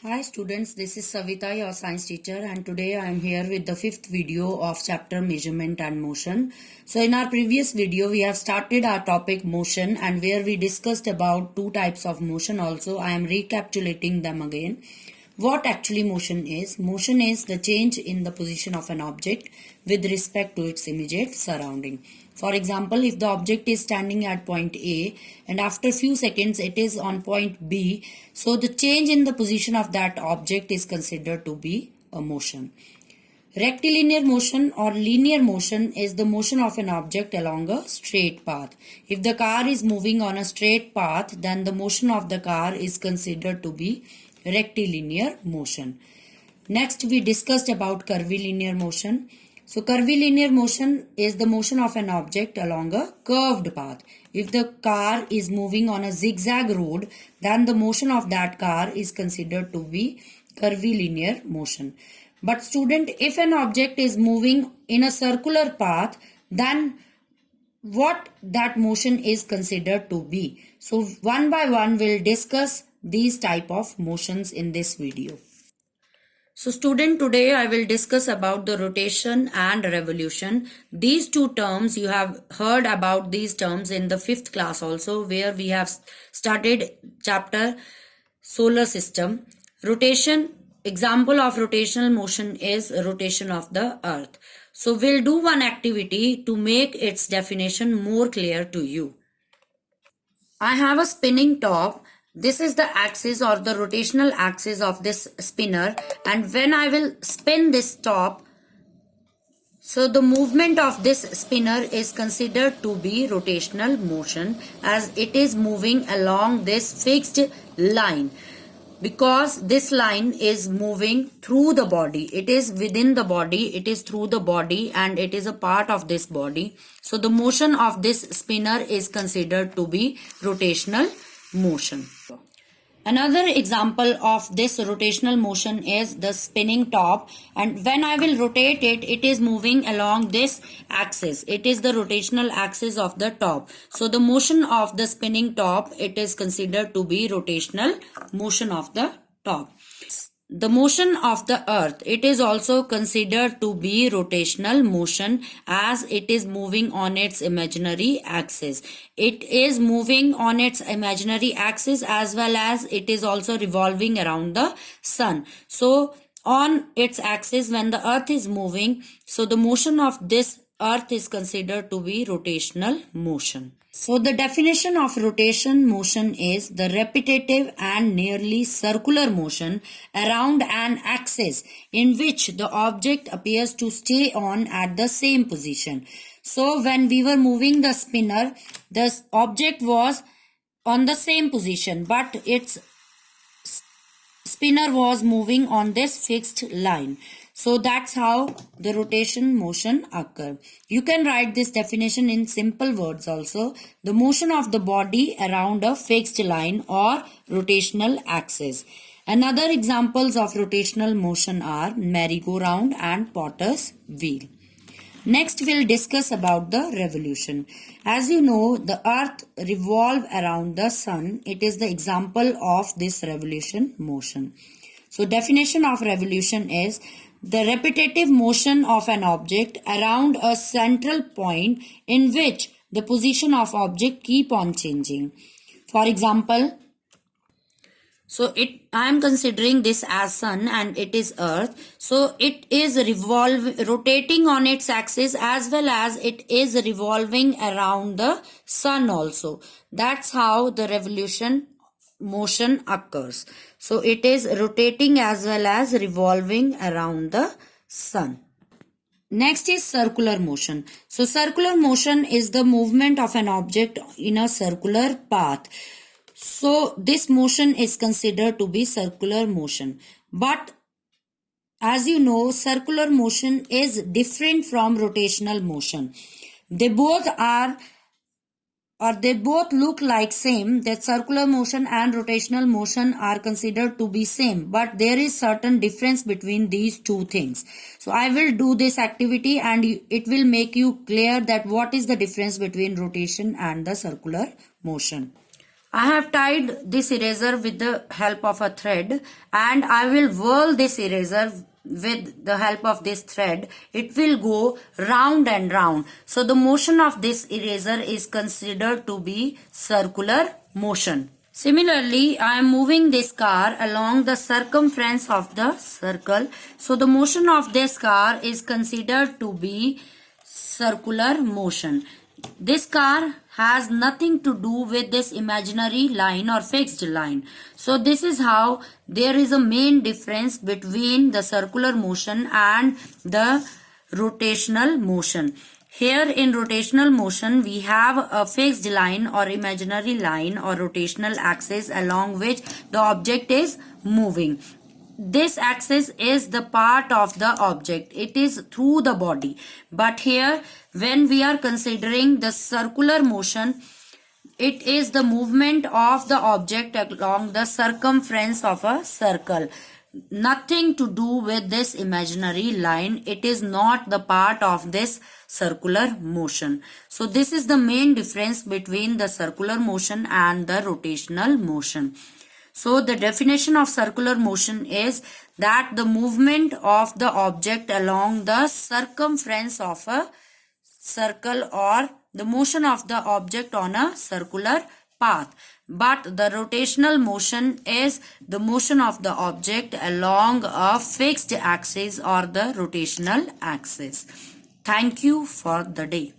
Hi students, this is Savita, your science teacher, and today I am here with the fifth video of chapter measurement and motion. So in our previous video we have started our topic motion, and where we discussed about two types of motion also. I am recapitulating them again. What actually motion is? Motion is the change in the position of an object with respect to its immediate surrounding. For example, if the object is standing at point A and after few seconds it is on point B, so the change in the position of that object is considered to be a motion. Rectilinear motion or linear motion is the motion of an object along a straight path. If the car is moving on a straight path, then the motion of the car is considered to be rectilinear motion. Next, we discussed about curvilinear motion. So curvilinear motion is the motion of an object along a curved path. If the car is moving on a zigzag road, then the motion of that car is considered to be curvilinear motion. But student, if an object is moving in a circular path, then what that motion is considered to be. So one by one we'll discuss these type of motions in this video. So student, today I will discuss about the rotation and revolution. These two terms, you have heard about these terms in the 5th class also, where we have started chapter solar system. Rotation, example of rotational motion is rotation of the earth. So we'll do one activity to make its definition more clear to you. I have a spinning top. This is the axis or the rotational axis of this spinner, and when I will spin this top, so the movement of this spinner is considered to be rotational motion, as it is moving along this fixed line. Because this line is moving through the body, it is within the body, it is through the body, and it is a part of this body. So the motion of this spinner is considered to be rotational motion. Another example of this rotational motion is the spinning top, and when I will rotate it, it is moving along this axis. It is the rotational axis of the top. So the motion of the spinning top, it is considered to be rotational motion of the top. The motion of the earth, it is also considered to be rotational motion, as it is moving on its imaginary axis. It is moving on its imaginary axis, as well as it is also revolving around the sun. So on its axis, when the earth is moving, so the motion of this earth is considered to be rotational motion. So the definition of rotation motion is the repetitive and nearly circular motion around an axis in which the object appears to stay on at the same position. So when we were moving the spinner, the object was on the same position, but its spinner was moving on this fixed line. So that's how the rotation motion occur. You can write this definition in simple words also. The motion of the body around a fixed line or rotational axis. Another examples of rotational motion are merry-go-round and potter's wheel. Next, we'll discuss about the revolution. As you know, the earth revolves around the sun. It is the example of this revolution motion. So definition of revolution is the repetitive motion of an object around a central point in which the position of object keep on changing. For example, so I am considering this as sun and it is earth. So it is rotating on its axis, as well as it is revolving around the sun also. That's how the revolution motion occurs. So it is rotating as well as revolving around the sun. Next is circular motion. So circular motion is the movement of an object in a circular path. So this motion is considered to be circular motion. But as you know, circular motion is different from rotational motion. They both look like same. That circular motion and rotational motion are considered to be same, but there is certain difference between these two things. So I will do this activity and it will make you clear that what is the difference between rotation and the circular motion. I have tied this eraser with the help of a thread, and I will whirl this eraser with the help of this thread. It will go round and round. So the motion of this eraser is considered to be circular motion. Similarly, I am moving this car along the circumference of the circle. So the motion of this car is considered to be circular motion. This car has nothing to do with this imaginary line or fixed line. So this is how there is a main difference between the circular motion and the rotational motion. Here in rotational motion, we have a fixed line or imaginary line or rotational axis along which the object is moving. This axis is the part of the object. It is through the body. But here, when we are considering the circular motion, it is the movement of the object along the circumference of a circle. Nothing to do with this imaginary line. It is not the part of this circular motion. So this is the main difference between the circular motion and the rotational motion. So the definition of circular motion is that the movement of the object along the circumference of a circle or the motion of the object on a circular path. But the rotational motion is the motion of the object along a fixed axis or the rotational axis. Thank you for the day.